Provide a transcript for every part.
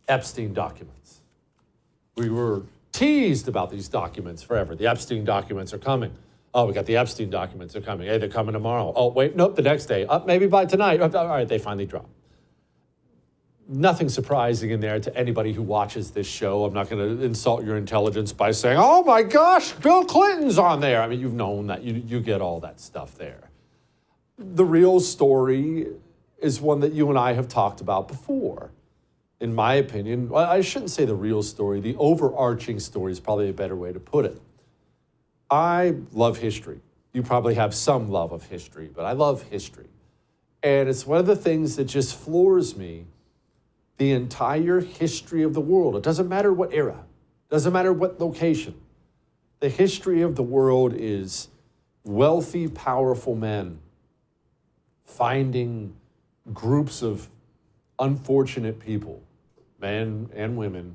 Epstein documents. We were teased about these documents forever. The Epstein documents are coming. Oh, we got the Epstein documents are coming. Hey, they're coming tomorrow. Oh, wait, nope, the next day. Maybe by tonight. All right, they finally drop. Nothing surprising in there to anybody who watches this show. I'm not going to insult your intelligence by saying, oh my gosh, Bill Clinton's on there. I mean, you've known that. You get all that stuff there. The real story is one that you and I have talked about before. In my opinion, well, I shouldn't say the real story. The overarching story is probably a better way to put it. I love history. You probably have some love of history, but I love history. And it's one of the things that just floors me. The entire history of the world. It doesn't matter what era, doesn't matter what location. The history of the world is wealthy, powerful men finding groups of unfortunate people, men and women,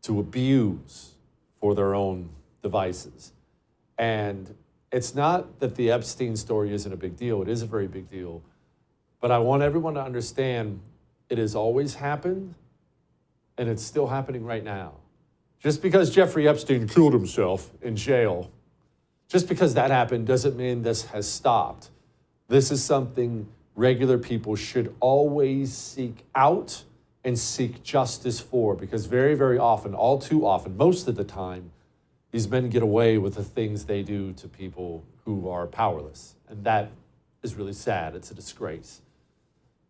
to abuse for their own devices. And it's not that the Epstein story isn't a big deal. It is a very big deal. But I want everyone to understand it has always happened, and it's still happening right now. Just because Jeffrey Epstein killed himself in jail, just because that happened doesn't mean this has stopped. This is something regular people should always seek out and seek justice for, because very, very often, all too often, most of the time, these men get away with the things they do to people who are powerless. And that is really sad. It's a disgrace.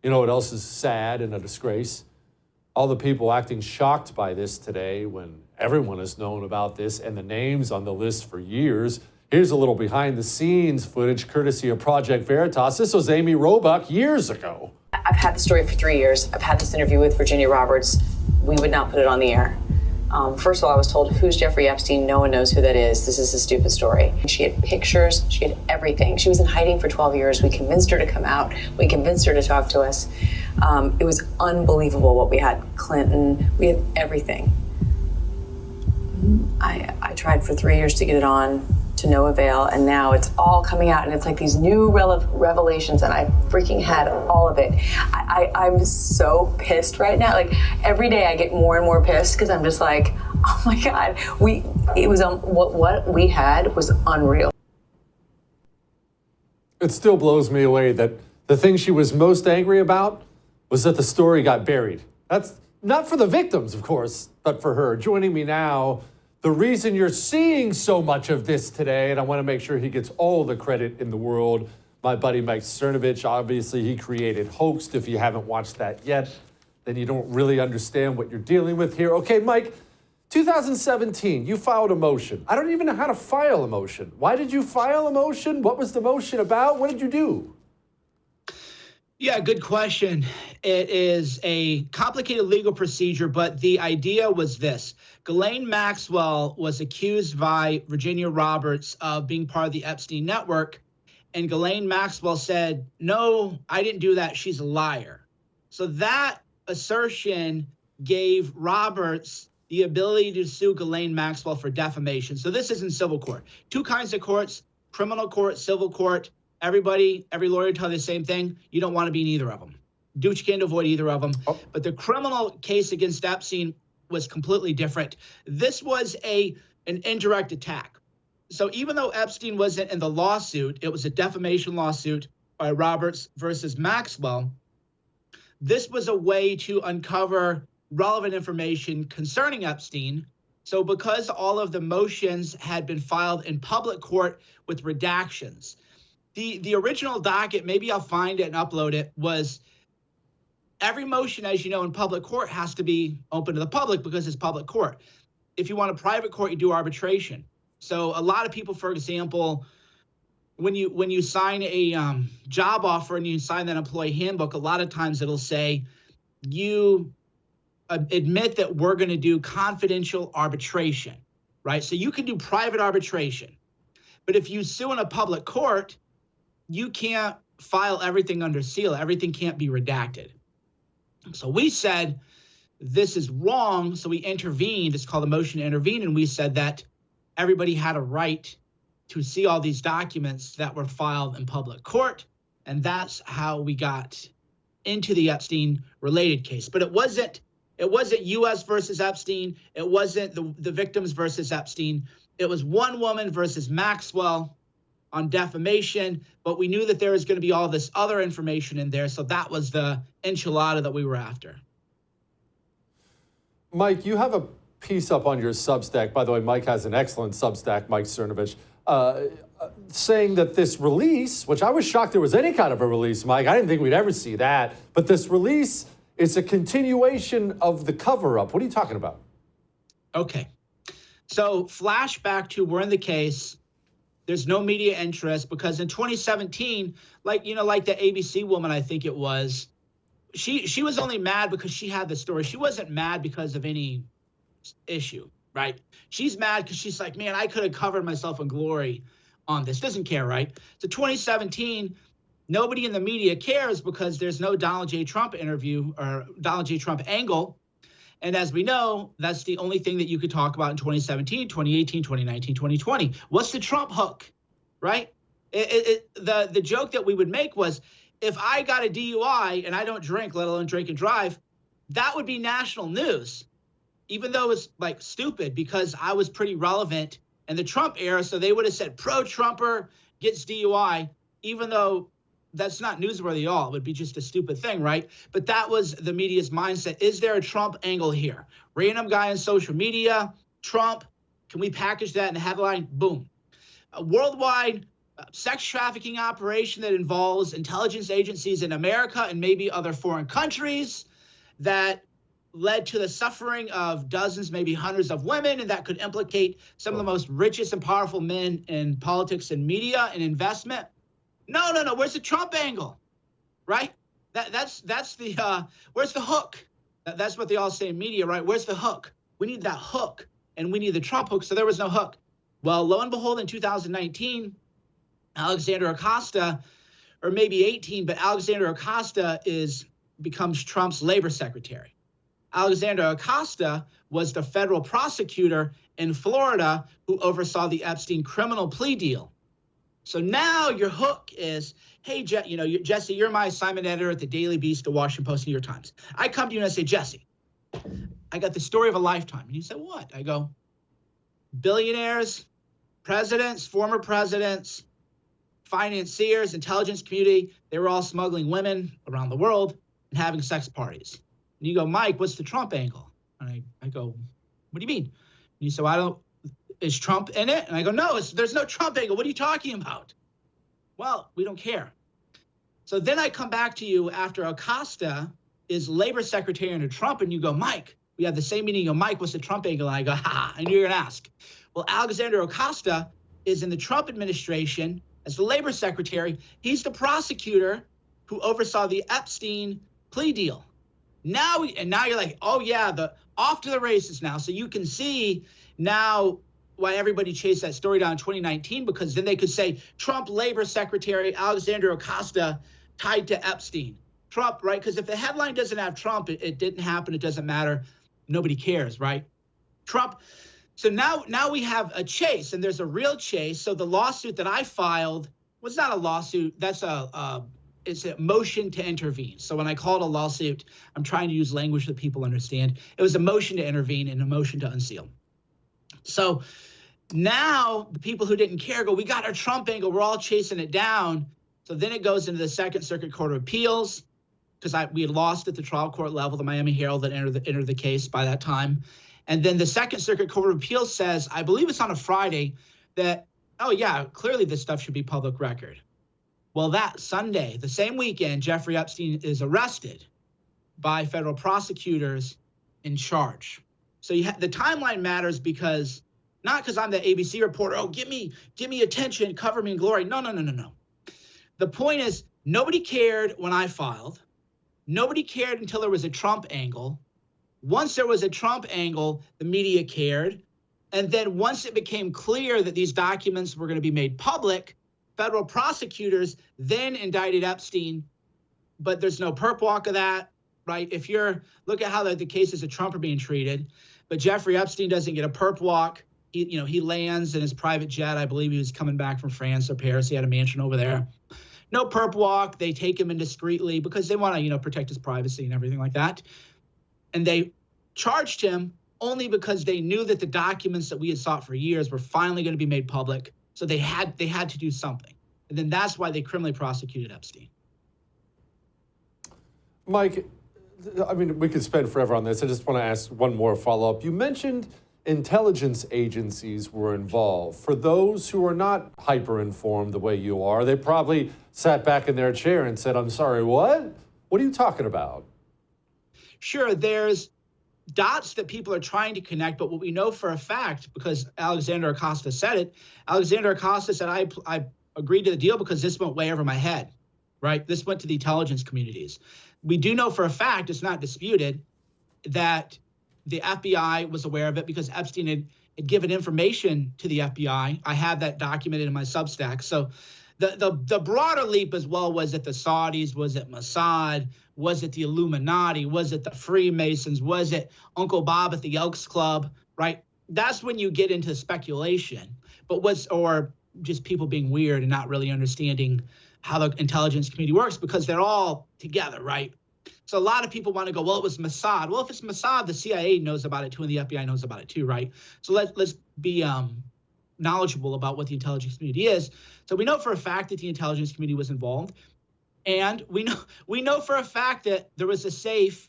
You know what else is sad and a disgrace? All the people acting shocked by this today when everyone has known about this and the names on the list for years. Here's a little behind the scenes footage courtesy of Project Veritas. This was Amy Robach years ago. I've had the story for 3 years. I've had this interview with Virginia Roberts. We would not put it on the air. First of all, I was told, who's Jeffrey Epstein? No one knows who that is. This is a stupid story. She had pictures. She had everything. She was in hiding for 12 years. We convinced her to come out. We convinced her to talk to us. It was unbelievable what we had. Clinton, we had everything. I tried for 3 years to get it on, to no avail, and now it's all coming out, and it's like these new revelations, and I freaking had all of it. I'm so pissed right now. Like, every day I get more and more pissed because I'm just like, oh my God, what we had was unreal. It still blows me away that the thing she was most angry about was that the story got buried. That's not for the victims, of course, but for her. Joining me now, the reason you're seeing so much of this today, and I want to make sure he gets all the credit in the world, my buddy Mike Cernovich. Obviously, he created Hoaxed. If you haven't watched that yet, then you don't really understand what you're dealing with here. Okay, Mike, 2017, you filed a motion. I don't even know how to file a motion. Why did you file a motion? What was the motion about? What did you do? Yeah, good question. It is a complicated legal procedure, but the idea was this. Ghislaine Maxwell was accused by Virginia Roberts of being part of the Epstein network. And Ghislaine Maxwell said, no, I didn't do that. She's a liar. So that assertion gave Roberts the ability to sue Ghislaine Maxwell for defamation. So this is in civil court. Two kinds of courts, criminal court, civil court. Every lawyer tell you the same thing. You don't want to be in either of them. Do what you can to avoid either of them. Oh. But the criminal case against Epstein was completely different. This was an indirect attack. So even though Epstein wasn't in the lawsuit, it was a defamation lawsuit by Roberts versus Maxwell. This was a way to uncover relevant information concerning Epstein. So because all of the motions had been filed in public court with redactions, the original docket, maybe I'll find it and upload it, was every motion, as you know, in public court has to be open to the public because it's public court. If you want a private court, you do arbitration. So a lot of people, for example, when you sign a job offer and you sign that employee handbook, a lot of times it'll say you admit that we're going to do confidential arbitration, right? So you can do private arbitration. But if you sue in a public court, you can't file everything under seal. Everything can't be redacted. So we said this is wrong. So we intervened. It's called a motion to intervene. And we said that everybody had a right to see all these documents that were filed in public court. And that's how we got into the Epstein related case. But it wasn't It wasn't U.S. versus Epstein. It wasn't the victims versus Epstein. It was one woman versus Maxwell on defamation, but we knew that there was going to be all this other information in there, so that was the enchilada that we were after. Mike, you have a piece up on your Substack. By the way, Mike has an excellent Substack, Mike Cernovich, saying that this release, which I was shocked there was any kind of a release, Mike. I didn't think we'd ever see that. But this release is a continuation of the cover-up. What are you talking about? Okay. So flashback to we're in the case. There's no media interest because in 2017, like the ABC woman, I think it was, she was only mad because she had the story. She wasn't mad because of any issue, right? She's mad because she's like, man, I could have covered myself in glory on this. Doesn't care, right? So 2017, nobody in the media cares because there's no Donald J. Trump interview or Donald J. Trump angle. And as we know, that's the only thing that you could talk about in 2017, 2018, 2019, 2020. What's the Trump hook, right? The joke that we would make was, if I got a DUI and I don't drink, let alone drink and drive, that would be national news, even though it's like stupid because I was pretty relevant in the Trump era. So they would have said pro-Trumper gets DUI, even though that's not newsworthy at all. It would be just a stupid thing, right? But that was the media's mindset. Is there a Trump angle here? Random guy on social media, Trump, can we package that in a headline? Boom. A worldwide sex trafficking operation that involves intelligence agencies in America and maybe other foreign countries that led to the suffering of dozens, maybe hundreds of women, and that could implicate some of the most richest and powerful men in politics and media and investment. No. Where's the Trump angle, right? That's the where's the hook? That's what they all say in media, right? Where's the hook? We need that hook, and we need the Trump hook. So there was no hook. Well, lo and behold, in 2019, Alexander Acosta, or maybe 18, but Alexander Acosta becomes Trump's labor secretary. Alexander Acosta was the federal prosecutor in Florida who oversaw the Epstein criminal plea deal. So now your hook is, hey, Jesse, you're my assignment editor at the Daily Beast, the Washington Post, New York Times. I come to you and I say, Jesse, I got the story of a lifetime. And you say, what? I go, billionaires, presidents, former presidents, financiers, intelligence community, they were all smuggling women around the world and having sex parties. And you go, Mike, what's the Trump angle? And I go, what do you mean? And you say, well, is Trump in it? And I go, no, there's no Trump angle. What are you talking about? Well, we don't care. So then I come back to you after Acosta is labor secretary under Trump, and you go, Mike, we have the same meeting. You go, Mike, what's the Trump angle? And I go, ha, and you're going to ask. Well, Alexander Acosta is in the Trump administration as the labor secretary. He's the prosecutor who oversaw the Epstein plea deal. Now you're like, oh yeah, off to the races now. So you can see now why everybody chased that story down in 2019, because then they could say Trump labor secretary Alexander Acosta tied to Epstein. Trump, right? Because if the headline doesn't have Trump, it didn't happen. It doesn't matter. Nobody cares, right? Trump. So now we have a chase, and there's a real chase. So the lawsuit that I filed was not a lawsuit. That's it's a motion to intervene. So when I call it a lawsuit, I'm trying to use language that people understand. It was a motion to intervene and a motion to unseal. So now the people who didn't care go, we got our Trump angle. We're all chasing it down. So then it goes into the Second Circuit Court of Appeals, because we had lost at the trial court level. The Miami Herald that entered the case by that time. And then the Second Circuit Court of Appeals says, I believe it's on a Friday, that, oh yeah, clearly this stuff should be public record. Well, that Sunday, the same weekend, Jeffrey Epstein is arrested by federal prosecutors in charge. So the timeline matters because, not because I'm the ABC reporter, oh, give me attention, cover me in glory. No. The point is, nobody cared when I filed. Nobody cared until there was a Trump angle. Once there was a Trump angle, the media cared. And then once it became clear that these documents were going to be made public, federal prosecutors then indicted Epstein, but there's no perp walk of that, right? Look at how the cases of Trump are being treated, but Jeffrey Epstein doesn't get a perp walk. He lands in his private jet. I believe he was coming back from France or Paris. He had a mansion over there. No perp walk. They take him in discreetly because they want to, protect his privacy and everything like that. And they charged him only because they knew that the documents that we had sought for years were finally going to be made public. So they had to do something. And then that's why they criminally prosecuted Epstein. Mike, I mean, we could spend forever on this. I just want to ask one more follow-up. You mentioned intelligence agencies were involved. For those who are not hyper-informed the way you are, they probably sat back in their chair and said, I'm sorry, what? What are you talking about? Sure, there's dots that people are trying to connect, but what we know for a fact, because Alexander Acosta said it, Alexander Acosta said, I agreed to the deal because this went way over my head, right? This went to the intelligence communities. We do know for a fact, it's not disputed, that the FBI was aware of it because Epstein had given information to the FBI. I have that documented in my Substack. So the broader leap as well, was it the Saudis? Was it Mossad? Was it the Illuminati? Was it the Freemasons? Was it Uncle Bob at the Elks Club, right? That's when you get into speculation, or just people being weird and not really understanding how the intelligence community works, because they're all together, right? So a lot of people want to go, well, it was Mossad. Well, if it's Mossad, the CIA knows about it too, and the FBI knows about it too, right? So let's be knowledgeable about what the intelligence community is. So we know for a fact that the intelligence community was involved, and we know for a fact that there was a safe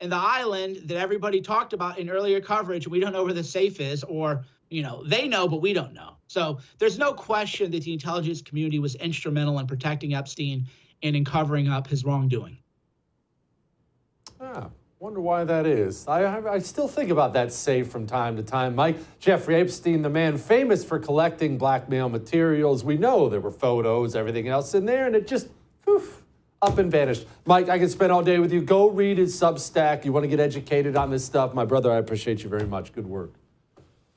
in the island that everybody talked about in earlier coverage. We don't know where the safe is, or they know, but we don't know. So there's no question that the intelligence community was instrumental in protecting Epstein and in covering up his wrongdoing. Wonder why that is. I still think about that safe from time to time. Mike, Jeffrey Epstein, the man famous for collecting blackmail materials. We know there were photos, everything else in there, and it just up and vanished. Mike, I could spend all day with you. Go read his Substack. You want to get educated on this stuff. My brother, I appreciate you very much. Good work.